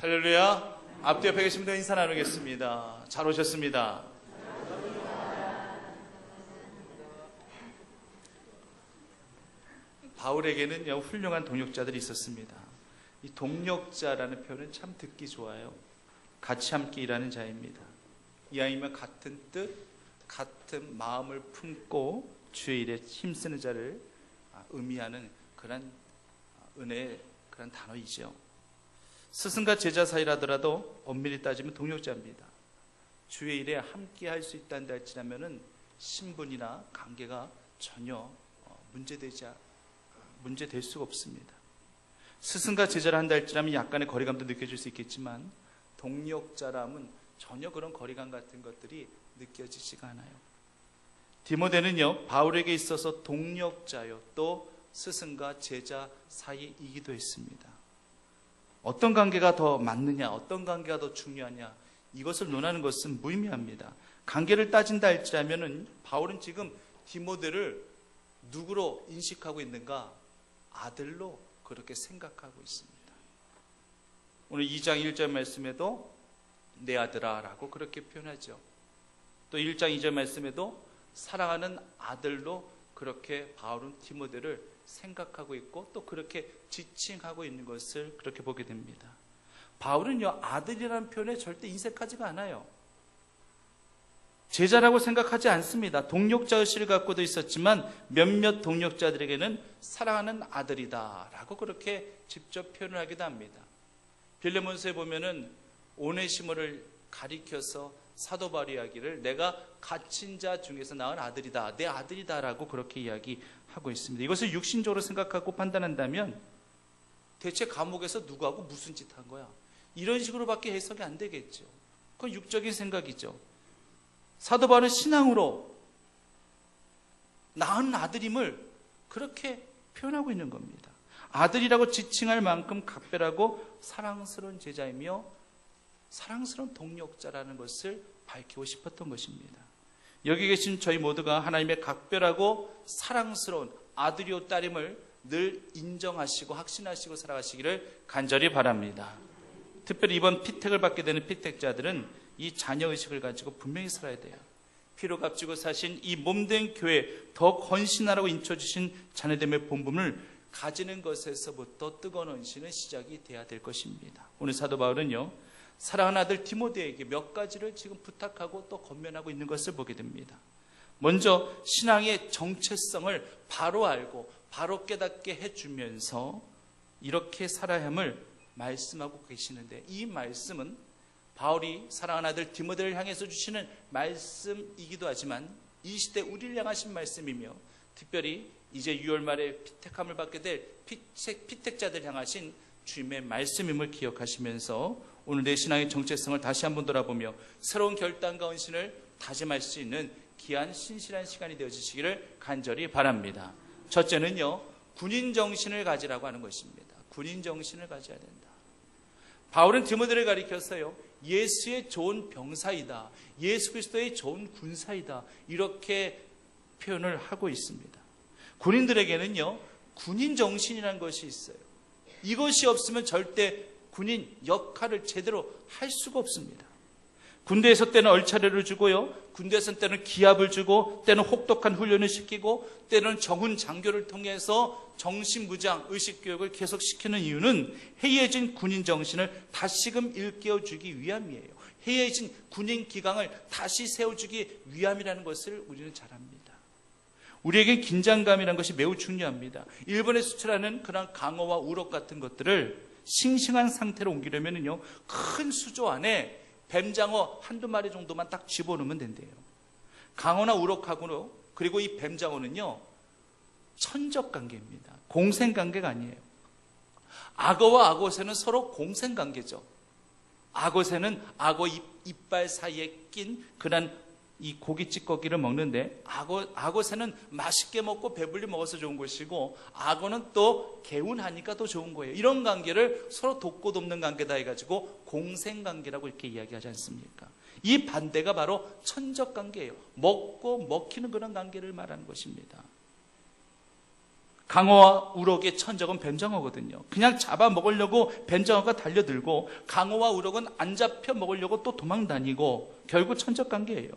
할렐루야. 앞뒤 옆에 계신 분들 인사 나누겠습니다. 잘 오셨습니다. 바울에게는요, 훌륭한 동역자들이 있었습니다. 이 동역자라는 표현은 참 듣기 좋아요. 같이 함께 일하는 자입니다. 이왕이면 같은 뜻, 같은 마음을 품고 주의 일에 힘쓰는 자를 의미하는 그런 은혜의 그런 단어이죠. 스승과 제자 사이라더라도 엄밀히 따지면 동역자입니다. 주의 일에 함께 할 수 있다는 할지라면은 신분이나 관계가 전혀 문제될 수가 없습니다. 스승과 제자를 한다 할지라면 약간의 거리감도 느껴질 수 있겠지만 동역자라면 전혀 그런 거리감 같은 것들이 느껴지지가 않아요. 디모데는요, 바울에게 있어서 동역자요, 또 스승과 제자 사이이기도 했습니다. 어떤 관계가 더 맞느냐, 어떤 관계가 더 중요하냐, 이것을 논하는 것은 무의미합니다. 관계를 따진다 할지라면은 바울은 지금 디모데를 누구로 인식하고 있는가? 아들로 그렇게 생각하고 있습니다. 오늘 2장 1절 말씀에도 내 아들아 라고 그렇게 표현하죠. 또 1장 2절 말씀에도 사랑하는 아들로 그렇게 바울은 디모데를 생각하고 있고 또 그렇게 지칭하고 있는 것을 그렇게 보게 됩니다. 바울은요, 아들이라는 표현에 절대 인색하지가 않아요. 제자라고 생각하지 않습니다. 동역자 의식을 갖고도 있었지만 몇몇 동역자들에게는 사랑하는 아들이다 라고 그렇게 직접 표현을 하기도 합니다. 빌레몬서에 보면은 오네시모를 가리켜서 사도 바울이 이야기를 내가 갇힌 자 중에서 낳은 아들이다, 내 아들이다 라고 그렇게 이야기하고 있습니다. 이것을 육신적으로 생각하고 판단한다면 대체 감옥에서 누구하고 무슨 짓 한 거야? 이런 식으로밖에 해석이 안 되겠죠. 그건 육적인 생각이죠. 사도 바울은 신앙으로 낳은 아들임을 그렇게 표현하고 있는 겁니다. 아들이라고 지칭할 만큼 각별하고 사랑스러운 제자이며 사랑스러운 동역자라는 것을 밝히고 싶었던 것입니다. 여기 계신 저희 모두가 하나님의 각별하고 사랑스러운 아들이요 딸임을 늘 인정하시고 확신하시고 살아가시기를 간절히 바랍니다. 특별히 이번 피택을 받게 되는 피택자들은 이 자녀의식을 가지고 분명히 살아야 돼요. 피로 값지고 사신 이 몸된 교회 더 건신하라고 인쳐주신 자녀됨의 본분을 가지는 것에서부터 뜨거운 헌신은 시작이 돼야 될 것입니다. 오늘 사도 바울은요, 사랑하는 아들 디모데에게 몇 가지를 지금 부탁하고 또 권면하고 있는 것을 보게 됩니다. 먼저 신앙의 정체성을 바로 알고 바로 깨닫게 해주면서 이렇게 살아야 함을 말씀하고 계시는데, 이 말씀은 바울이 사랑하는 아들 디모데를 향해서 주시는 말씀이기도 하지만 이 시대 우리를 향하신 말씀이며 특별히 이제 6월 말에 피택함을 받게 될 피택자들 향하신 주님의 말씀임을 기억하시면서 오늘 내 신앙의 정체성을 다시 한번 돌아보며 새로운 결단과 헌신을 다짐할 수 있는 귀한 신실한 시간이 되어주시기를 간절히 바랍니다. 첫째는요, 군인 정신을 가지라고 하는 것입니다. 군인 정신을 가져야 된다. 바울은 디모데를 가리켜서요, 예수의 좋은 병사이다, 예수 그리스도의 좋은 군사이다, 이렇게 표현을 하고 있습니다. 군인들에게는요, 군인 정신이라는 것이 있어요. 이것이 없으면 절대 군인 역할을 제대로 할 수가 없습니다. 군대에서 때는 얼차려를 주고요, 군대에서 때는 기합을 주고, 때는 혹독한 훈련을 시키고, 때는 정훈 장교를 통해서 정신무장 의식교육을 계속시키는 이유는 해이해진 군인 정신을 다시금 일깨워주기 위함이에요. 해이해진 군인 기강을 다시 세워주기 위함이라는 것을 우리는 잘 압니다. 우리에게 긴장감이라는 것이 매우 중요합니다. 일본에 수출하는 그런 강어와 우럭 같은 것들을 싱싱한 상태로 옮기려면요, 큰 수조 안에 뱀장어 한두 마리 정도만 딱 집어넣으면 된대요. 강어나 우럭하고는, 그리고 이 뱀장어는요, 천적관계입니다. 공생관계가 아니에요. 악어와 악어새는 서로 공생관계죠. 악어새는 악어 이빨 사이에 낀 그런 이 고기 찌꺼기를 먹는데, 악어새는 맛있게 먹고 배불리 먹어서 좋은 것이고, 악어는 또 개운하니까 또 좋은 거예요. 이런 관계를 서로 돕고 돕는 관계다 해가지고 공생관계라고 이렇게 이야기하지 않습니까? 이 반대가 바로 천적관계예요. 먹고 먹히는 그런 관계를 말하는 것입니다. 강어와 우럭의 천적은 뱀장어거든요. 그냥 잡아먹으려고 뱀장어가 달려들고, 강어와 우럭은 안 잡혀 먹으려고 또 도망다니고, 결국 천적관계예요.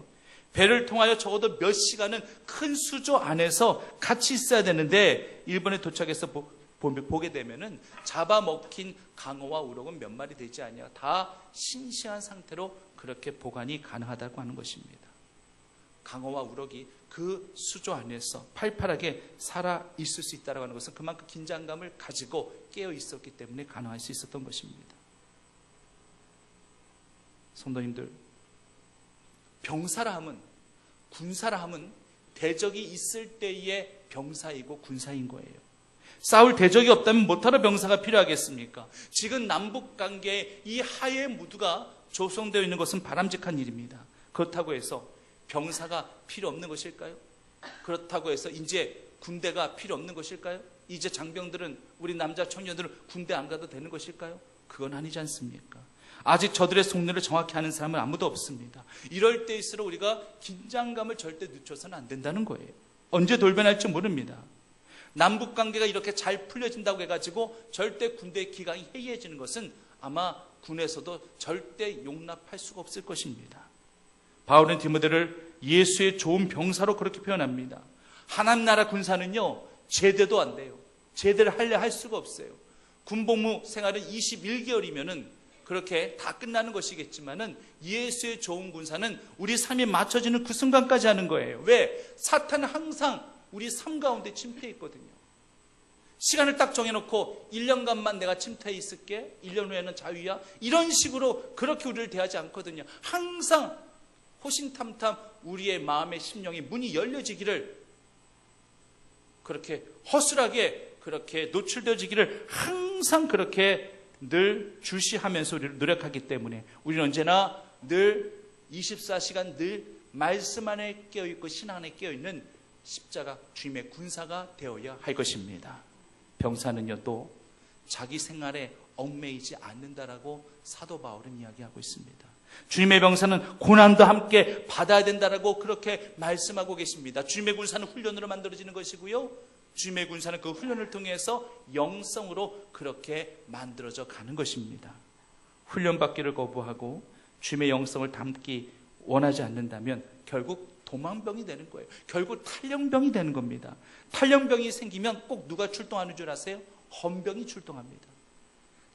배를 통하여 적어도 몇 시간은 큰 수조 안에서 같이 있어야 되는데, 일본에 도착해서 보게 되면은 잡아먹힌 강어와 우럭은 몇 마리 되지 않냐, 다 신시한 상태로 그렇게 보관이 가능하다고 하는 것입니다. 강어와 우럭이 그 수조 안에서 팔팔하게 살아 있을 수 있다는 것은 그만큼 긴장감을 가지고 깨어 있었기 때문에 가능할 수 있었던 것입니다. 성도님들, 병사라 함은, 군사라 함은 대적이 있을 때의 병사이고 군사인 거예요. 싸울 대적이 없다면 못하러 병사가 필요하겠습니까? 지금 남북관계의 이 하해 무드가 조성되어 있는 것은 바람직한 일입니다. 그렇다고 해서 병사가 필요 없는 것일까요? 그렇다고 해서 이제 군대가 필요 없는 것일까요? 이제 장병들은, 우리 남자 청년들은 군대 안 가도 되는 것일까요? 그건 아니지 않습니까? 아직 저들의 속내를 정확히 아는 사람은 아무도 없습니다. 이럴 때일수록 우리가 긴장감을 절대 늦춰서는 안 된다는 거예요. 언제 돌변할지 모릅니다. 남북관계가 이렇게 잘 풀려진다고 해가지고 절대 군대의 기강이 해이해지는 것은 아마 군에서도 절대 용납할 수가 없을 것입니다. 바울은 디모데를 예수의 좋은 병사로 그렇게 표현합니다. 하나님 나라 군사는요, 제대도 안 돼요. 제대를 하려 할 수가 없어요. 군복무 생활은 21개월이면은 그렇게 다 끝나는 것이겠지만은, 예수의 좋은 군사는 우리 삶이 맞춰지는 그 순간까지 하는 거예요. 왜? 사탄은 항상 우리 삶 가운데 침투해 있거든요. 시간을 딱 정해놓고 1년간만 내가 침투해 있을게, 1년 후에는 자유야, 이런 식으로 그렇게 우리를 대하지 않거든요. 항상 호신탐탐 우리의 마음의 심령이 문이 열려지기를, 그렇게 허술하게 그렇게 노출되어지기를 항상 그렇게 늘 주시하면서 우리를 노력하기 때문에, 우리는 언제나 늘 24시간 늘 말씀 안에 깨어있고 신앙 안에 깨어있는 십자가 주님의 군사가 되어야 할 것입니다. 병사는요, 또 자기 생활에 얽매이지 않는다라고 사도 바울은 이야기하고 있습니다. 주님의 병사는 고난도 함께 받아야 된다라고 그렇게 말씀하고 계십니다. 주님의 군사는 훈련으로 만들어지는 것이고요, 주님의 군사는 그 훈련을 통해서 영성으로 그렇게 만들어져 가는 것입니다. 훈련받기를 거부하고 주님의 영성을 담기 원하지 않는다면 결국 도망병이 되는 거예요. 결국 탈영병이 되는 겁니다. 탈영병이 생기면 꼭 누가 출동하는 줄 아세요? 헌병이 출동합니다.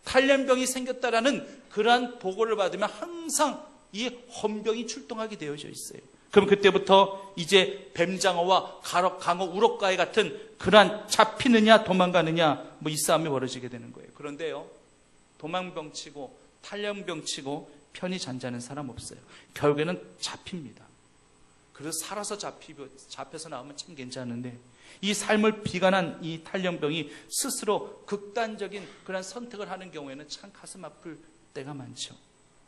탈영병이 생겼다라는 그러한 보고를 받으면 항상 이 헌병이 출동하게 되어져 있어요. 그럼 그때부터 이제 뱀장어와 강어, 우럭과의 같은 그러한 잡히느냐 도망가느냐 이 싸움이 벌어지게 되는 거예요. 그런데요, 도망병치고 탈영병치고 편히 잠자는 사람 없어요. 결국에는 잡힙니다. 그래서 살아서 잡혀서 나오면 참 괜찮은데, 이 삶을 비관한 이 탈영병이 스스로 극단적인 그런 선택을 하는 경우에는 참 가슴 아플 때가 많죠.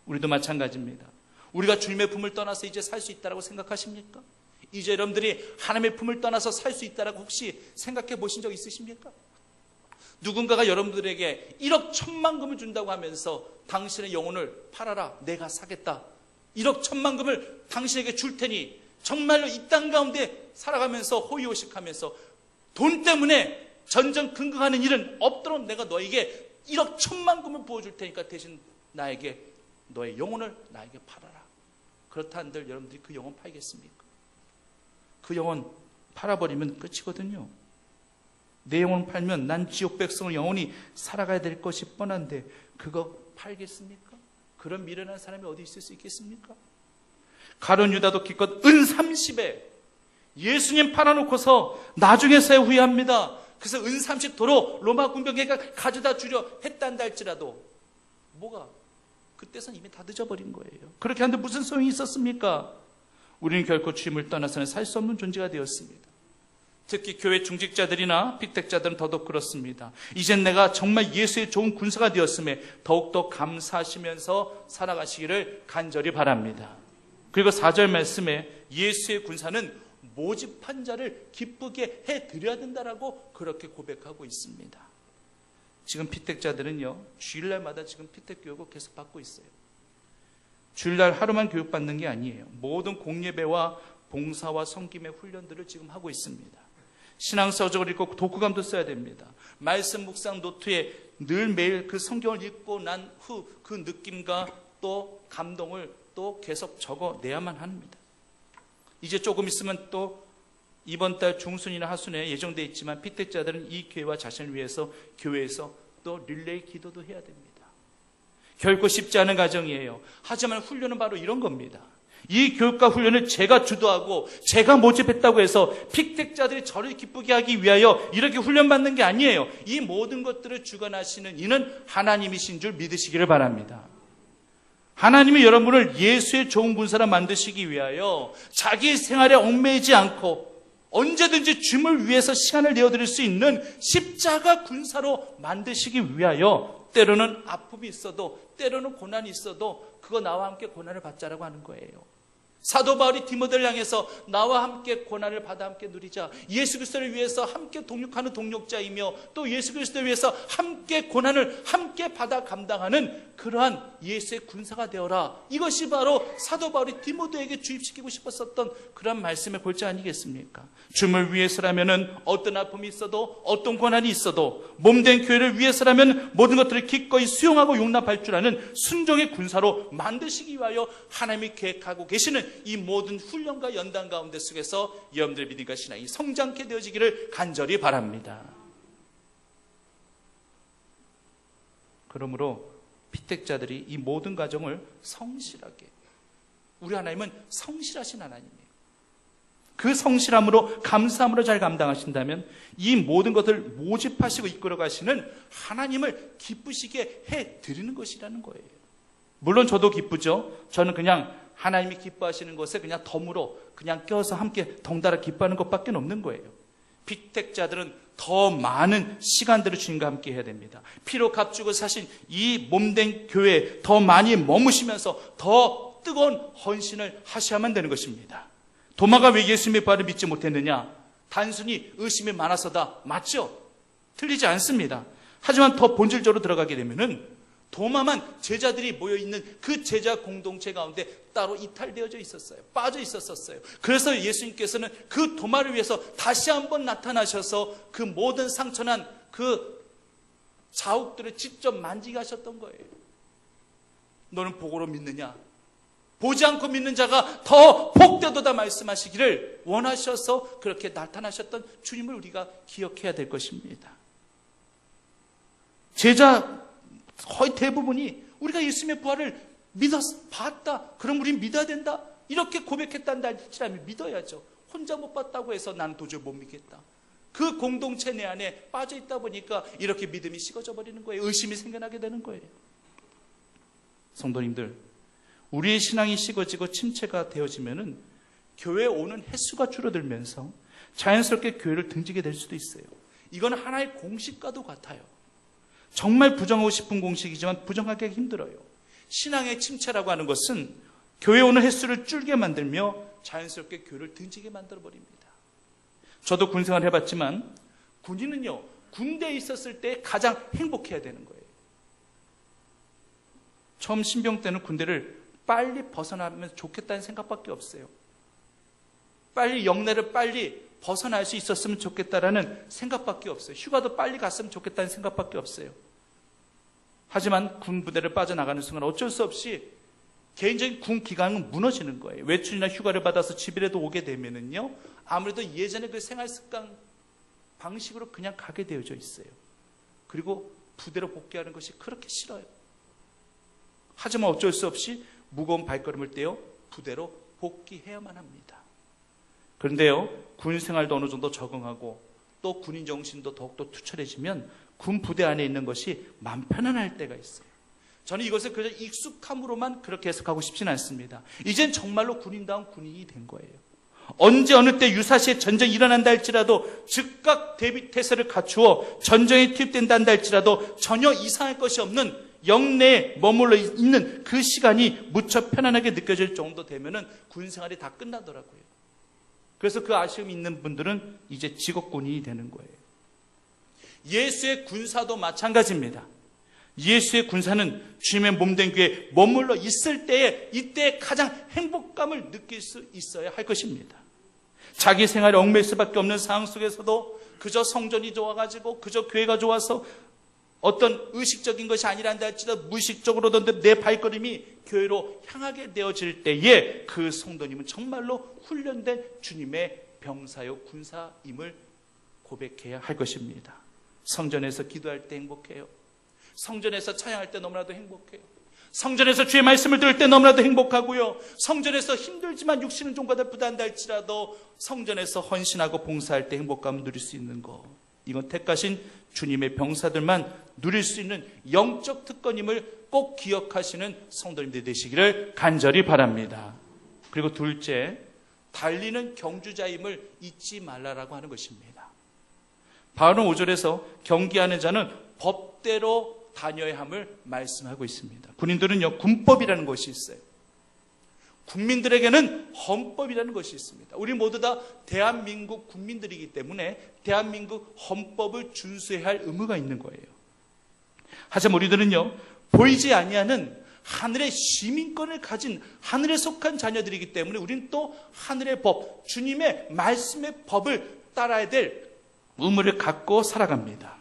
우리도 마찬가지입니다. 우리가 주님의 품을 떠나서 이제 살 수 있다고 생각하십니까? 이제 여러분들이 하나님의 품을 떠나서 살 수 있다고 혹시 생각해 보신 적 있으십니까? 누군가가 여러분들에게 1억 1,000만 금을 준다고 하면서 당신의 영혼을 팔아라, 내가 사겠다, 1억 1,000만 금을 당신에게 줄 테니 정말로 이 땅 가운데 살아가면서 호의호식하면서 돈 때문에 전전긍긍하는 일은 없도록 내가 너에게 1억 1,000만 금을 부어줄 테니까 대신 나에게 너의 영혼을 나에게 팔아라. 그렇다 한들 여러분들이 그 영혼 팔겠습니까? 그 영혼 팔아버리면 끝이거든요. 내 영혼 팔면 난 지옥 백성을 영원히 살아가야 될 것이 뻔한데 그거 팔겠습니까? 그런 미련한 사람이 어디 있을 수 있겠습니까? 가룟 유다도 기껏 은 30에 예수님 팔아놓고서 나중에서야 후회합니다. 그래서 은 30도로 로마 군병에게 가져다 주려 했단다 할지라도 뭐가 그때선 이미 다 늦어버린 거예요. 그렇게 하는데 무슨 소용이 있었습니까? 우리는 결코 주님을 떠나서는 살 수 없는 존재가 되었습니다. 특히 교회 중직자들이나 픽택자들은 더더욱 그렇습니다. 이젠 내가 정말 예수의 좋은 군사가 되었음에 더욱더 감사하시면서 살아가시기를 간절히 바랍니다. 그리고 4절 말씀에 예수의 군사는 모집한 자를 기쁘게 해드려야 된다라고 그렇게 고백하고 있습니다. 지금 피택자들은요, 주일날마다 지금 피택 교육을 계속 받고 있어요. 주일날 하루만 교육받는 게 아니에요. 모든 공예배와 봉사와 섬김의 훈련들을 지금 하고 있습니다. 신앙 서적을 읽고 독후감도 써야 됩니다. 말씀 묵상 노트에 늘 매일 그 성경을 읽고 난 후 그 느낌과 또 감동을 또 계속 적어내야만 합니다. 이제 조금 있으면 또 이번 달 중순이나 하순에 예정되어 있지만 피택자들은 이 교회와 자신을 위해서 교회에서 또 릴레이 기도도 해야 됩니다. 결코 쉽지 않은 과정이에요. 하지만 훈련은 바로 이런 겁니다. 이 교육과 훈련을 제가 주도하고 제가 모집했다고 해서 피택자들이 저를 기쁘게 하기 위하여 이렇게 훈련받는 게 아니에요. 이 모든 것들을 주관하시는 이는 하나님이신 줄 믿으시기를 바랍니다. 하나님이 여러분을 예수의 좋은 군사로 만드시기 위하여 자기 생활에 얽매이지 않고 언제든지 주님을 위해서 시간을 내어드릴 수 있는 십자가 군사로 만드시기 위하여 때로는 아픔이 있어도 때로는 고난이 있어도 그거 나와 함께 고난을 받자라고 하는 거예요. 사도 바울이 디모데를 향해서 나와 함께 고난을 받아 함께 누리자. 예수 그리스도를 위해서 함께 동력하는 동력자이며 또 예수 그리스도를 위해서 함께 고난을 함께 받아 감당하는 그러한 예수의 군사가 되어라. 이것이 바로 사도 바울이 디모데에게 주입시키고 싶었었던 그런 말씀의 골자 아니겠습니까? 주님을 위해서라면은 어떤 아픔이 있어도 어떤 고난이 있어도 몸된 교회를 위해서라면 모든 것들을 기꺼이 수용하고 용납할 줄 아는 순종의 군사로 만드시기 위하여 하나님이 계획하고 계시는 이 모든 훈련과 연단 가운데 속에서 여러분들의 믿음과 신앙이 성장케 되어지기를 간절히 바랍니다. 그러므로 피택자들이 이 모든 과정을 성실하게, 우리 하나님은 성실하신 하나님이에요. 그 성실함으로 감사함으로 잘 감당하신다면 이 모든 것을 모집하시고 이끌어 가시는 하나님을 기쁘시게 해드리는 것이라는 거예요. 물론 저도 기쁘죠. 저는 그냥 하나님이 기뻐하시는 것에 그냥 덤으로 그냥 껴서 함께 덩달아 기뻐하는 것밖에 없는 거예요. 피택자들은 더 많은 시간들을 주님과 함께 해야 됩니다. 피로 값주고 사신 이 몸된 교회에 더 많이 머무시면서 더 뜨거운 헌신을 하셔야만 되는 것입니다. 도마가 왜 예수님의 부활을 믿지 못했느냐? 단순히 의심이 많아서다. 맞죠? 틀리지 않습니다. 하지만 더 본질적으로 들어가게 되면은 도마만 제자들이 모여있는 그 제자 공동체 가운데 따로 이탈되어져 있었어요. 빠져 있었어요. 그래서 예수님께서는 그 도마를 위해서 다시 한번 나타나셔서 그 모든 상처난 그 자욱들을 직접 만지게 하셨던 거예요. 너는 보고로 믿느냐? 보지 않고 믿는 자가 더 복되도다 말씀하시기를 원하셔서 그렇게 나타나셨던 주님을 우리가 기억해야 될 것입니다. 제자 거의 대부분이 우리가 예수님의 부활을 봤다. 그럼 우린 믿어야 된다. 이렇게 고백했다는 할지라면 믿어야죠. 혼자 못 봤다고 해서 나는 도저히 못 믿겠다. 그 공동체 내 안에 빠져 있다 보니까 이렇게 믿음이 식어져 버리는 거예요. 의심이 생겨나게 되는 거예요. 성도님들, 우리의 신앙이 식어지고 침체가 되어지면은 교회에 오는 횟수가 줄어들면서 자연스럽게 교회를 등지게 될 수도 있어요. 이건 하나의 공식과도 같아요. 정말 부정하고 싶은 공식이지만 부정하기가 힘들어요. 신앙의 침체라고 하는 것은 교회에 오는 횟수를 줄게 만들며 자연스럽게 교회를 등지게 만들어버립니다. 저도 군생활을 해봤지만 군인은요, 군대에 있었을 때 가장 행복해야 되는 거예요. 처음 신병 때는 군대를 빨리 벗어나면 좋겠다는 생각밖에 없어요. 빨리 영내를 빨리 벗어날 수 있었으면 좋겠다라는 생각밖에 없어요. 휴가도 빨리 갔으면 좋겠다는 생각밖에 없어요. 하지만 군 부대를 빠져나가는 순간 어쩔 수 없이 개인적인 군 기강은 무너지는 거예요. 외출이나 휴가를 받아서 집이라도 오게 되면은요, 아무래도 예전에 그 생활 습관 방식으로 그냥 가게 되어져 있어요. 그리고 부대로 복귀하는 것이 그렇게 싫어요. 하지만 어쩔 수 없이 무거운 발걸음을 떼어 부대로 복귀해야만 합니다. 그런데요, 군 생활도 어느 정도 적응하고 또 군인 정신도 더욱더 투철해지면 군 부대 안에 있는 것이 마음 편안할 때가 있어요. 저는 이것을 그저 익숙함으로만 그렇게 해석하고 싶지는 않습니다. 이젠 정말로 군인다운 군인이 된 거예요. 언제 어느 때 유사시에 전쟁이 일어난다 할지라도 즉각 대비 태세를 갖추어 전쟁에 투입된다 한다 할지라도 전혀 이상할 것이 없는 영내에 머물러 있는 그 시간이 무척 편안하게 느껴질 정도 되면은 군 생활이 다 끝나더라고요. 그래서 그 아쉬움이 있는 분들은 이제 직업군인이 되는 거예요. 예수의 군사도 마찬가지입니다. 예수의 군사는 주님의 몸된 교회에 머물러 있을 때에 이때 가장 행복감을 느낄 수 있어야 할 것입니다. 자기 생활에 얽매일 수밖에 없는 상황 속에서도 그저 성전이 좋아가지고 그저 교회가 좋아서 어떤 의식적인 것이 아니란다 할지라도 무의식적으로도 내 발걸음이 교회로 향하게 되어질 때에 그 성도님은 정말로 훈련된 주님의 병사요 군사임을 고백해야 할 것입니다. 성전에서 기도할 때 행복해요. 성전에서 찬양할 때 너무나도 행복해요. 성전에서 주의 말씀을 들을 때 너무나도 행복하고요. 성전에서 힘들지만 육신은 좀 부담한다 할지라도 성전에서 헌신하고 봉사할 때 행복감을 누릴 수 있는 것, 이건 택하신 주님의 병사들만 누릴 수 있는 영적 특권임을 꼭 기억하시는 성도님들 되시기를 간절히 바랍니다. 그리고 둘째, 달리는 경주자임을 잊지 말라라고 하는 것입니다. 바울은 5절에서 경기하는 자는 법대로 다녀야 함을 말씀하고 있습니다. 군인들은요, 군법이라는 것이 있어요. 국민들에게는 헌법이라는 것이 있습니다. 우리 모두 다 대한민국 국민들이기 때문에 대한민국 헌법을 준수해야 할 의무가 있는 거예요. 하지만 우리들은요, 보이지 아니하는 하늘의 시민권을 가진 하늘에 속한 자녀들이기 때문에 우리는 또 하늘의 법, 주님의 말씀의 법을 따라야 될 의무를 갖고 살아갑니다.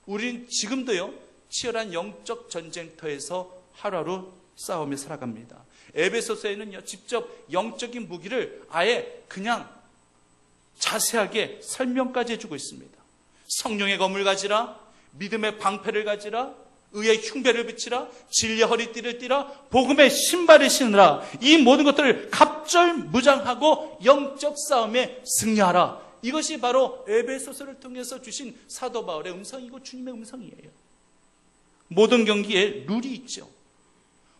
우린 지금도요, 치열한 영적 전쟁터에서 하루하루 싸우며 살아갑니다. 에베소서에는요, 직접 영적인 무기를 아예 그냥 자세하게 설명까지 해주고 있습니다. 성령의 검을 가지라, 믿음의 방패를 가지라, 의의 흉배를 붙이라, 진리의 허리띠를 띠라, 복음의 신발을 신으라. 이 모든 것들을 갑절무장하고 영적 싸움에 승리하라. 이것이 바로 에베소서를 통해서 주신 사도 바울의 음성이고 주님의 음성이에요. 모든 경기에 룰이 있죠.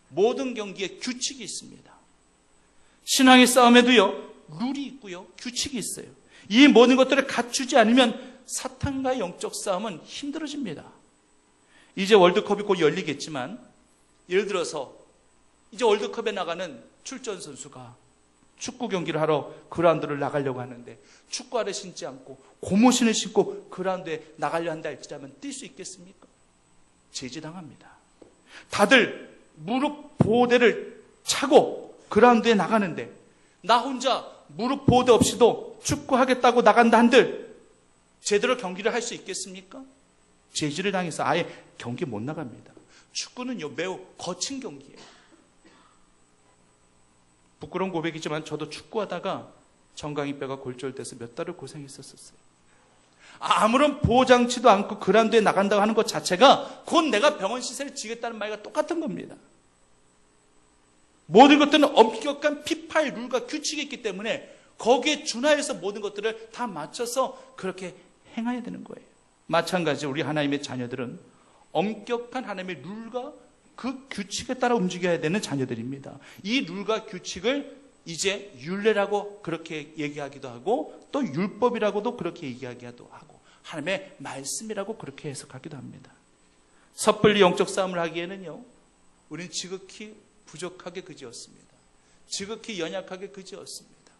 모든 경기에 규칙이 있습니다. 신앙의 싸움에도요, 룰이 있고요, 규칙이 있어요. 이 모든 것들을 갖추지 않으면 사탄과의 영적 싸움은 힘들어집니다. 이제 월드컵이 곧 열리겠지만, 예를 들어서 이제 월드컵에 나가는 출전 선수가 축구 경기를 하러 그라운드를 나가려고 하는데 축구화를 신지 않고 고무신을 신고 그라운드에 나가려 한다 할지라면 뛸 수 있겠습니까? 제지당합니다. 다들 무릎 보호대를 차고 그라운드에 나가는데 나 혼자 무릎 보호대 없이도 축구하겠다고 나간다 한들 제대로 경기를 할 수 있겠습니까? 제지를 당해서 아예 경기 못 나갑니다. 축구는요, 매우 거친 경기예요. 부끄러운 고백이지만 저도 축구하다가 정강이뼈가 골절돼서 몇 달을 고생했었어요. 아무런 보호장치도 않고 그라운드에 나간다고 하는 것 자체가 곧 내가 병원 시설을 지겠다는 말과 똑같은 겁니다. 모든 것들은 엄격한 피파의 룰과 규칙이 있기 때문에 거기에 준하여서 모든 것들을 다 맞춰서 그렇게 행해야 되는 거예요. 마찬가지로 우리 하나님의 자녀들은 엄격한 하나님의 룰과 그 규칙에 따라 움직여야 되는 자녀들입니다. 이 룰과 규칙을 이제 율례라고 그렇게 얘기하기도 하고 또 율법이라고도 그렇게 얘기하기도 하고 하나님의 말씀이라고 그렇게 해석하기도 합니다. 섣불리 영적 싸움을 하기에는요, 우리는 지극히 부족하게 그지었습니다. 지극히 연약하게 그지었습니다.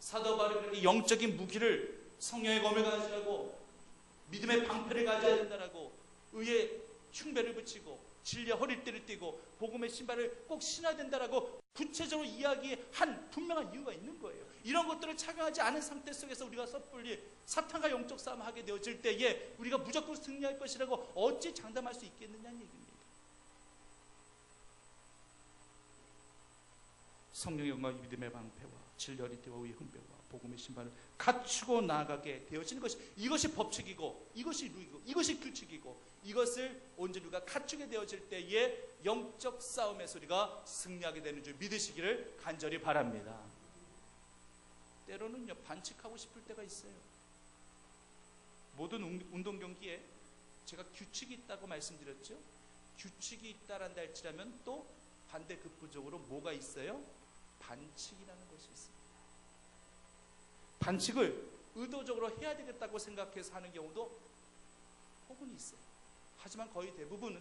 사도 바울이 영적인 무기를 성령의 검을 가지라고, 믿음의 방패를 가져야 된다라고, 의의 흉배를 붙이고 진리의 허리띠를 띠고 복음의 신발을 꼭 신어야 된다라고 구체적으로 이야기한 분명한 이유가 있는 거예요. 이런 것들을 착용하지 않은 상태 속에서 우리가 섣불리 사탄과 영적 싸움을 하게 되어질 때에 우리가 무조건 승리할 것이라고 어찌 장담할 수 있겠느냐는 얘기입니다. 성령의 영과 믿음의 방패와 진리의 허리띠와 의의 흉배와 복음의 신발을 갖추고 나아가게 되어지는 것이, 이것이 법칙이고 이것이 룰이고 이것이 규칙이고 이것을 온전히 우리가 갖추게 되어질 때에 영적 싸움에서 우리가 승리하게 되는 줄 믿으시기를 간절히 바랍니다. 때로는요, 반칙하고 싶을 때가 있어요. 모든 운동 경기에 제가 규칙이 있다고 말씀드렸죠. 규칙이 있다란다 할지라면 또 반대급부적으로 뭐가 있어요? 반칙이라는 것이 있습니다. 반칙을 의도적으로 해야 되겠다고 생각해서 하는 경우도 혹은 있어요. 하지만 거의 대부분은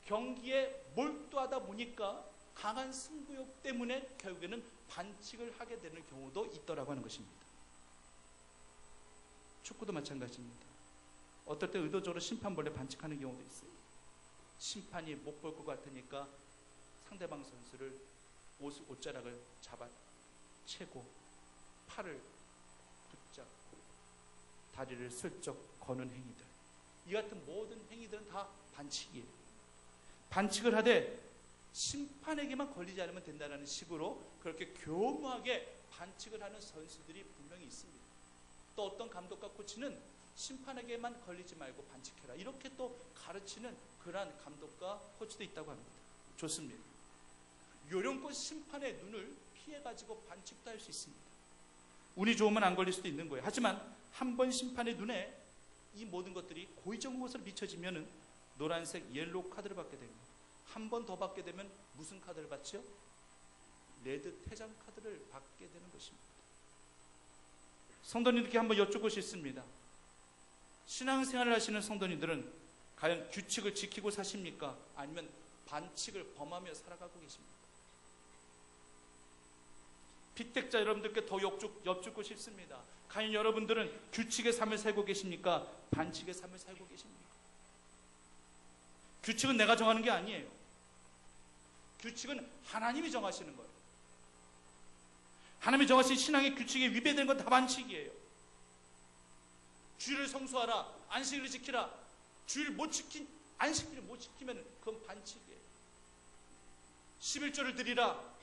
경기에 몰두하다 보니까 강한 승부욕 때문에 결국에는 반칙을 하게 되는 경우도 있더라고 하는 것입니다. 축구도 마찬가지입니다. 어떨 때 의도적으로 심판벌레 반칙하는 경우도 있어요. 심판이 못 볼 것 같으니까 상대방 선수를 옷자락을 잡아 채고 팔을 붙잡고 다리를 슬쩍 거는 행위들, 이 같은 모든 행위들은 다 반칙이에요. 반칙을 하되 심판에게만 걸리지 않으면 된다는 식으로 그렇게 교묘하게 반칙을 하는 선수들이 분명히 있습니다. 또 어떤 감독과 코치는 심판에게만 걸리지 말고 반칙해라, 이렇게 또 가르치는 그러한 감독과 코치도 있다고 합니다. 좋습니다. 요령껏 심판의 눈을 피해가지고 반칙도 할 수 있습니다. 운이 좋으면 안 걸릴 수도 있는 거예요. 하지만 한 번 심판의 눈에 이 모든 것들이 고의적인 것으로 비춰지면 노란색 옐로우 카드를 받게 됩니다. 한 번 더 받게 되면 무슨 카드를 받죠? 레드 퇴장 카드를 받게 되는 것입니다. 성도님들께 한번 여쭙고 싶습니다. 신앙생활을 하시는 성도님들은 과연 규칙을 지키고 사십니까? 아니면 반칙을 범하며 살아가고 계십니까? 피택자 여러분들께 더 여쭙고 싶습니다. 과연 여러분들은 규칙의 삶을 살고 계십니까? 반칙의 삶을 살고 계십니까? 규칙은 내가 정하는 게 아니에요. 규칙은 하나님이 정하시는 거예요. 하나님이 정하신 신앙의 규칙에 위배되는 건 다 반칙이에요. 주일을 성수하라, 안식일을 지키라. 안식일을 못 지키면 그건 반칙이에요. 11조를 드리라.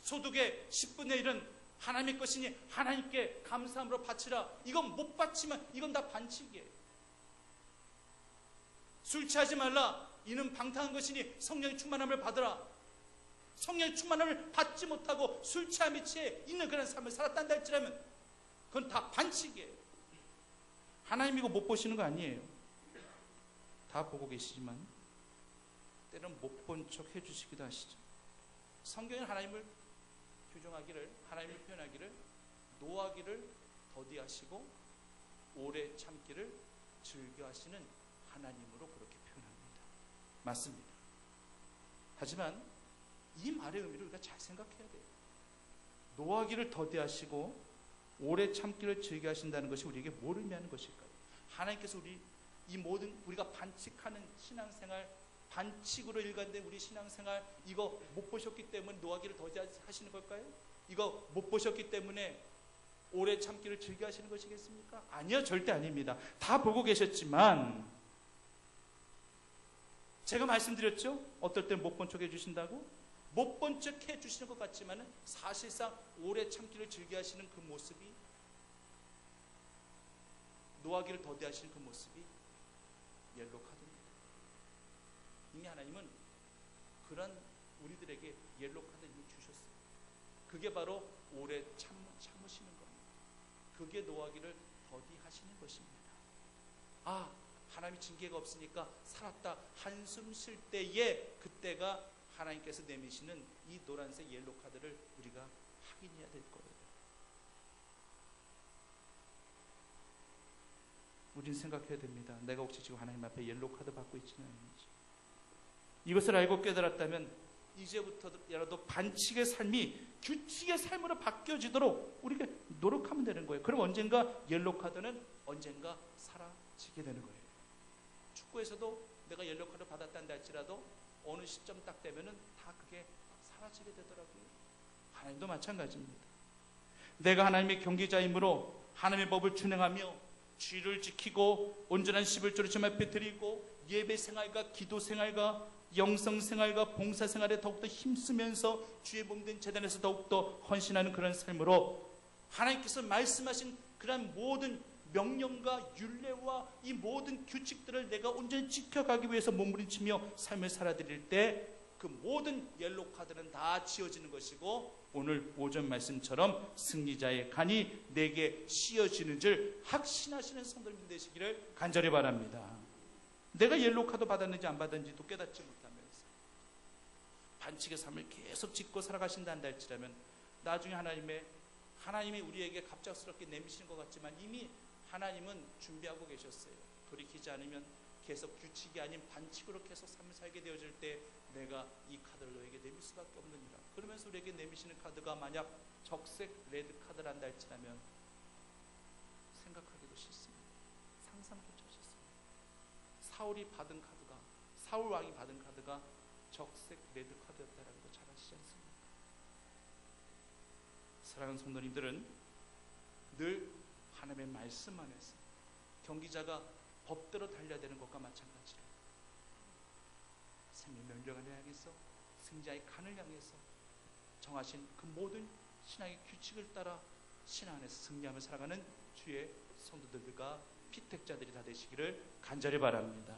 소득의 10분의 1은 하나님의 것이니 하나님께 감사함으로 바치라. 이건 못 바치면 이건 다 반칙이에요. 술 취하지 말라. 이는 방탕한 것이니 성령의 충만함을 받으라. 성령의 충만함을 받지 못하고 술 취함에 취해 있는 그런 삶을 살았단다 할지라면 그건 다 반칙이에요. 하나님 이거 못 보시는 거 아니에요. 다 보고 계시지만 때로는 못 본 척 해주시기도 하시죠. 성경은 하나님을 규정하기를, 하나님을 표현하기를 노하기를 더디하시고 오래 참기를 즐겨하시는 하나님으로 그렇게 표현합니다. 맞습니다. 하지만 이 말의 의미를 우리가 잘 생각해야 돼요. 노하기를 더디하시고 오래 참기를 즐겨하신다는 것이 우리에게 뭘 의미하는 것일까요? 하나님께서 우리가 반칙하는 신앙생활, 반칙으로 일관된 우리 신앙생활, 이거 못 보셨기 때문에 노하기를 더디하시는 걸까요? 이거 못 보셨기 때문에 오래 참기를 즐겨하시는 것이겠습니까? 아니요, 절대 아닙니다. 다 보고 계셨지만 제가 말씀드렸죠? 어떨 땐 못 본 척 해주신다고? 못 본 척 해주시는 것 같지만 사실상 오래 참기를 즐겨하시는 그 모습이, 노하기를 더디하시는 그 모습이 옐로우 카드입니다. 이미 하나님은 그런 우리들에게 옐로우 카드를 이미 주셨어요. 그게 바로 오래 참으시는 겁니다. 그게 노하기를 더디하시는 것입니다. 하나님이 징계가 없으니까 살았다 한숨 쉴 때에, 그때가 하나님께서 내미시는 이 노란색 옐로우 카드를 우리가 확인해야 될 거예요. 우린 생각해야 됩니다. 내가 혹시 지금 하나님 앞에 옐로우 카드 받고 있지는 않는지. 이것을 알고 깨달았다면 이제부터라도 반칙의 삶이 규칙의 삶으로 바뀌어지도록 우리가 노력하면 되는 거예요. 그럼 언젠가 옐로우 카드는 언젠가 사라지게 되는 거예요. 축구에서도 내가 옐로우 카드 받았다는 할지라도 어느 시점 딱 되면은 다 그게 사라지게 되더라고요. 하나님도 마찬가지입니다. 내가 하나님의 경계자이므로 하나님의 법을 준행하며 주의를 지키고 온전한 11조를 주님 앞에 드리고 예배 생활과 기도 생활과 영성 생활과 봉사 생활에 더욱더 힘쓰면서 주의 몸된 재단에서 더욱더 헌신하는 그런 삶으로 하나님께서 말씀하신 그런 모든 명령과 율례와 이 모든 규칙들을 내가 온전히 지켜가기 위해서 몸부림치며 삶을 살아드릴 때 그 모든 옐로우 카드는 다 지워지는 것이고 오늘 오전 말씀처럼 승리자의 간이 내게 씌어지는 줄 확신하시는 성도님 되시기를 간절히 바랍니다. 내가 옐로우 카드 받았는지 안 받았는지도 깨닫지 못하면서 반칙의 삶을 계속 짓고 살아가신다 할지라면 나중에 하나님이 우리에게 갑작스럽게 내미시는 것 같지만 이미 하나님은 준비하고 계셨어요. 돌이키지 않으면 계속 규칙이 아닌 반칙으로 계속 삶을 살게 되어질 때 내가 이 카드를 너에게 내밀 수밖에 없느니라. 그러면서 우리에게 내미시는 카드가 만약 적색 레드 카드란다 할지라면 생각하기도 싫습니다. 상상조차 싫습니다. 사울 왕이 받은 카드가 적색 레드 카드였다라는 거 잘 아시지 않습니까? 사랑하는 성도님들은 늘 하나님의 말씀 안에서 경기자가 법대로 달려야 되는 것과 마찬가지로 생명 면력을 향해서 승자의 칸을 향해서 정하신 그 모든 신앙의 규칙을 따라 신앙 안에서 승리하며 살아가는 주의 성도들과 피택자들이 다 되시기를 간절히 바랍니다.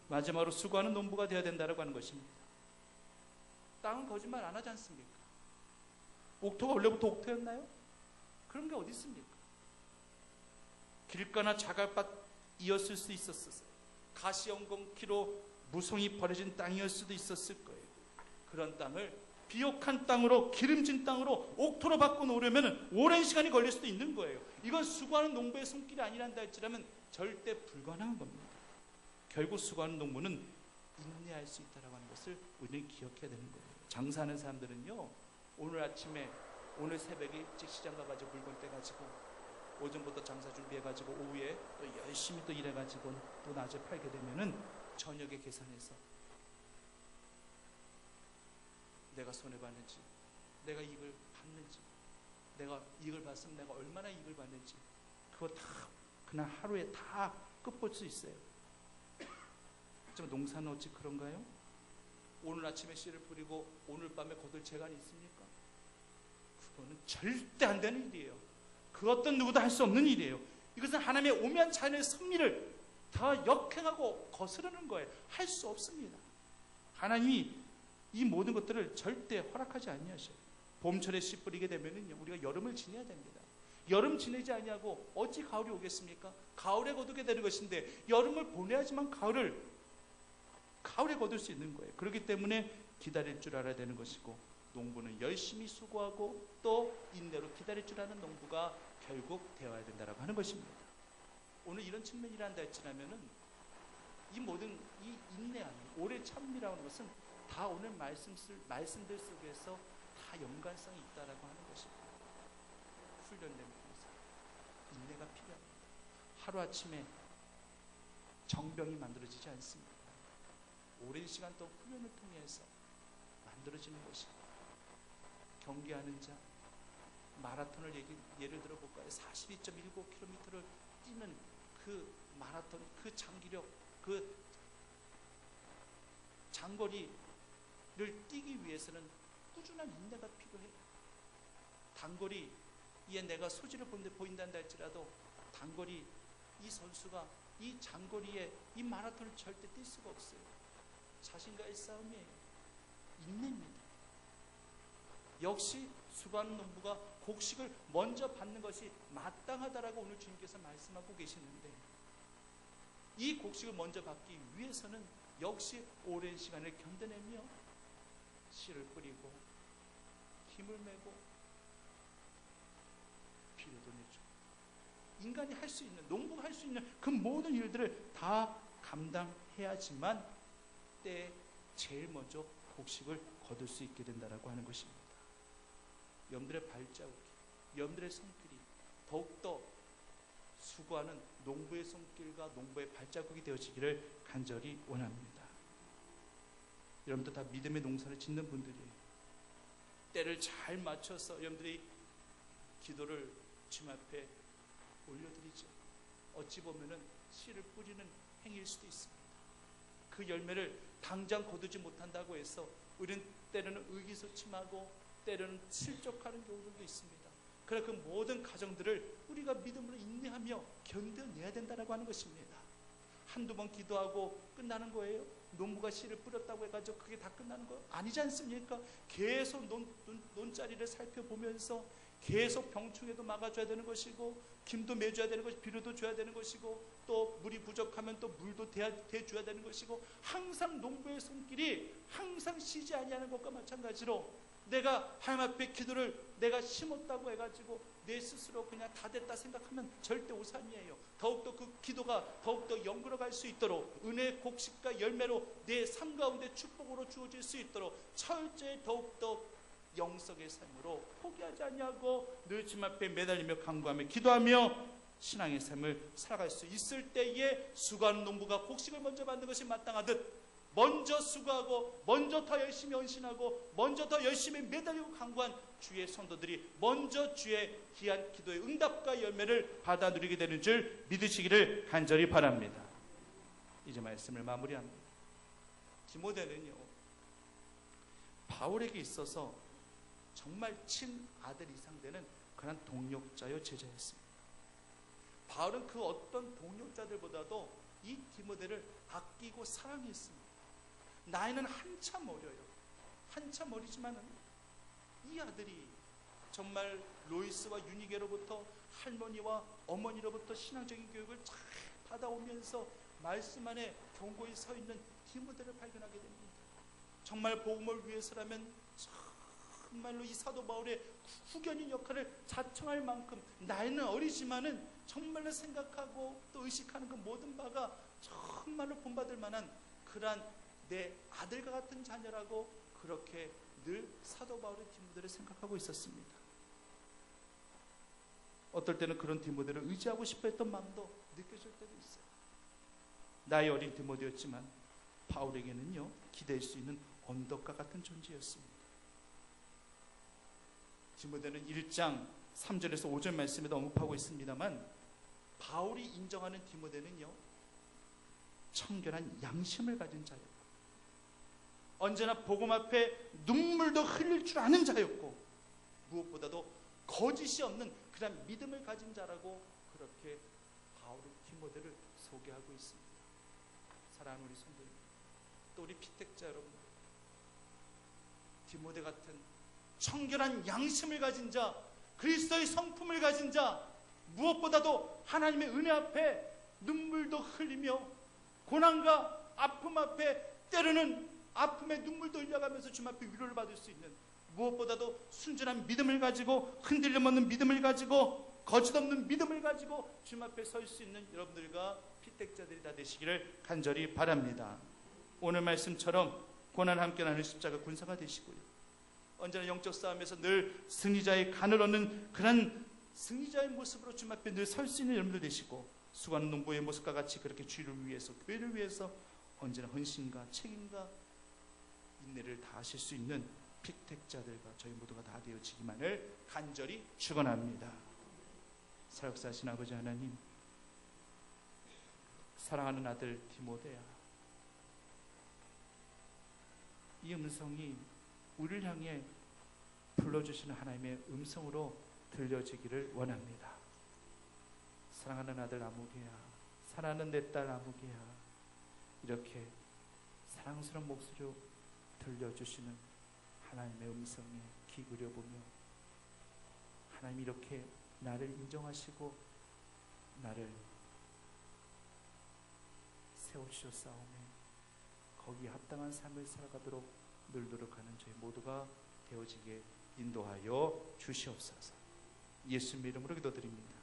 마지막으로 수고하는 농부가 되어야 된다고 하는 것입니다. 땅은 거짓말 안 하지 않습니까? 옥토가 원래부터 옥토였나요? 그런 게 어디 있습니까? 길가나 자갈밭이었을 수 있었어요. 가시연공키로 무성이 버려진 땅이었을 수도 있었을 거예요. 그런 땅을 비옥한 땅으로, 기름진 땅으로 옥토로 바꿔놓으려면 오랜 시간이 걸릴 수도 있는 거예요. 이건 수고하는 농부의 손길이 아니란다 할지라면 절대 불가능한 겁니다. 결국 수고하는 농부는 인내할 수 있다는 것을 우리는 기억해야 되는 거예요. 장사하는 사람들은요, 오늘 아침에, 오늘 새벽에 일찍 시장 가가지고 물건 떼가지고 오전부터 장사 준비해가지고 오후에 또 열심히 또 일해가지고 또 낮에 팔게 되면은 저녁에 계산해서 내가 손해봤는지, 내가 이익을 받는지, 내가 이익을 봤으면 내가 얼마나 이익을 받는지, 그거 다 그날 하루에 다 끝볼 수 있어요. 좀 농사는 어찌 그런가요? 오늘 아침에 씨를 뿌리고 오늘 밤에 거둘 재간이 있습니까? 그거는 절대 안 되는 일이에요. 그 어떤 누구도 할 수 없는 일이에요. 이것은 하나님의 오묘한 자연의 섭리를 다 역행하고 거스르는 거예요. 할 수 없습니다. 하나님이 이 모든 것들을 절대 허락하지 아니하셔요. 봄철에 씨 뿌리게 되면은요, 우리가 여름을 지내야 됩니다. 여름 지내지 아니하고 어찌 가을이 오겠습니까? 가을에 거두게 되는 것인데 여름을 보내야지만 가을에 거둘 수 있는 거예요. 그렇기 때문에 기다릴 줄 알아야 되는 것이고, 농부는 열심히 수고하고 또 인내로 기다릴 줄 아는 농부가 결국 되어야 된다고 하는 것입니다. 오늘 이런 측면이란다 했지라면은 이 모든 이 인내함, 오래 참으라고 하는 것은 다 오늘 말씀들 속에서 다 연관성이 있다라고 하는 것입니다. 훈련된 모습, 인내가 필요합니다. 하루아침에 정병이 만들어지지 않습니다. 오랜 시간 또 훈련을 통해서 만들어지는 것입니다. 경기하는 자, 마라톤을 예를 들어볼까요? 42.19km를 뛰는 그 마라톤, 그 장기력, 그 장거리를 뛰기 위해서는 꾸준한 인내가 필요해요. 단거리에 내가 소질을 보인단다 할지라도 단거리 이 선수가 이 장거리에 이 마라톤을 절대 뛸 수가 없어요. 자신과의 싸움이에요. 인내입니다. 역시 수고하는 농부가 곡식을 먼저 받는 것이 마땅하다라고 오늘 주님께서 말씀하고 계시는데, 이 곡식을 먼저 받기 위해서는 역시 오랜 시간을 견뎌내며 씨를 뿌리고 힘을 내고 비료도 내주고, 인간이 할 수 있는, 농부가 할 수 있는 그 모든 일들을 다 감당해야지만 때에 제일 먼저 곡식을 거둘 수 있게 된다라고 하는 것입니다. 여러분들의 발자국이, 여러분들의 손길이 더욱더 수고하는 농부의 손길과 농부의 발자국이 되어지기를 간절히 원합니다. 여러분들 다 믿음의 농사를 짓는 분들이에요. 때를 잘 맞춰서 여러분들이 기도를 주님 앞에 올려드리죠. 어찌 보면은 씨를 뿌리는 행위일 수도 있습니다. 그 열매를 당장 거두지 못한다고 해서 우리는 때로는 의기소침하고 때로는 실족하는 경우들도 있습니다. 그러나 그 모든 과정들을 우리가 믿음으로 인내하며 견뎌내야 된다고 하는 것입니다. 한두 번 기도하고 끝나는 거예요? 농부가 씨를 뿌렸다고 해가지고 그게 다 끝나는 거 아니지 않습니까? 계속 논자리를 살펴보면서 계속 병충해도 막아줘야 되는 것이고, 김도 매줘야 되는 것이고, 비료도 줘야 되는 것이고, 또 물이 부족하면 또 물도 대줘야 되는 것이고, 항상 농부의 손길이 항상 쉬지 아니하는 것과 마찬가지로 내가 하나님 앞에 기도를 내가 심었다고 해가지고 내 스스로 그냥 다 됐다 생각하면 절대 오산이에요. 더욱더 그 기도가 더욱더 연결어갈 수 있도록 은혜의 곡식과 열매로 내 삶 가운데 축복으로 주어질 수 있도록 철저히 더욱더 영성의 삶으로 포기하지 아니하고 늘 주님 앞에 매달리며 간구하며 기도하며 신앙의 삶을 살아갈 수 있을 때에 수고하는 농부가 곡식을 먼저 받는 것이 마땅하듯 먼저 수고하고 먼저 더 열심히 헌신하고 먼저 더 열심히 매달리고 강구한 주의 성도들이 먼저 주의 귀한 기도의 응답과 열매를 받아 누리게 되는 줄 믿으시기를 간절히 바랍니다. 이제 말씀을 마무리합니다. 디모데는요, 바울에게 있어서 정말 친아들 이상 되는 그런 동력자요 제자였습니다. 바울은 그 어떤 동력자들보다도 이 디모데를 아끼고 사랑했습니다. 나이는 한참 어려요. 한참 어리지만 이 아들이 정말 로이스와 유니게로부터 할머니와 어머니로부터 신앙적인 교육을 잘 받아오면서 말씀 안에 견고히 서 있는 디모데를 발견하게 됩니다. 정말 복음을 위해서라면 정말로 이 사도 바울의 후견인 역할을 자청할 만큼 나이는 어리지만은 정말로 생각하고 또 의식하는 그 모든 바가 정말로 본받을 만한 그러한 내 아들과 같은 자녀라고 그렇게 늘 사도 바울의 디모데를 생각하고 있었습니다. 어떨 때는 그런 디모데를 의지하고 싶어 했던 마음도 느껴질 때도 있어요. 나이 어린 디모데였지만 바울에게는요, 기댈 수 있는 언덕과 같은 존재였습니다. 디모데는 1장 3절에서 5절 말씀에도 언급하고 있습니다만 바울이 인정하는 디모데는요, 청결한 양심을 가진 자였고 언제나 복음 앞에 눈물도 흘릴 줄 아는 자였고 무엇보다도 거짓이 없는 그런 믿음을 가진 자라고 그렇게 바울은 디모데를 소개하고 있습니다. 사랑하는 우리 성도님, 또 우리 피택자 여러분, 디모데 같은 청결한 양심을 가진 자, 그리스도의 성품을 가진 자, 무엇보다도 하나님의 은혜 앞에 눈물도 흘리며 고난과 아픔 앞에 때로는 아픔에 눈물도 흘려가면서 주님 앞에 위로를 받을 수 있는, 무엇보다도 순전한 믿음을 가지고 흔들림 없는 믿음을 가지고 거짓 없는 믿음을 가지고 주님 앞에 설 수 있는 여러분들과 피택자들이 다 되시기를 간절히 바랍니다. 오늘 말씀처럼 고난 함께 나누는 십자가 군사가 되시고요, 언제나 영적 싸움에서 늘 승리자의 간을 얻는 그런 승리자의 모습으로 주님 앞에 늘 설 수 있는 여러분들 되시고, 수고하는 농부의 모습과 같이 그렇게 주를 위해서, 교회를 위해서 언제나 헌신과 책임과 인내를 다하실 수 있는 피택자들과 저희 모두가 다 되어지기만을 간절히 축원합니다. 사역사하신 아버지 하나님, 사랑하는 아들 디모데야, 이 음성이 우리를 향해 불러주시는 하나님의 음성으로 들려지기를 원합니다. 사랑하는 아들 아무개야, 사랑하는 내 딸 아무개야, 이렇게 사랑스러운 목소리로 들려주시는 하나님의 음성에 귀 기울여보며 하나님 이렇게 나를 인정하시고 나를 세워주셨사오매 거기에 합당한 삶을 살아가도록 늘 노력하는 저희 모두가 되어지게 인도하여 주시옵소서. 예수님 이름으로 기도드립니다.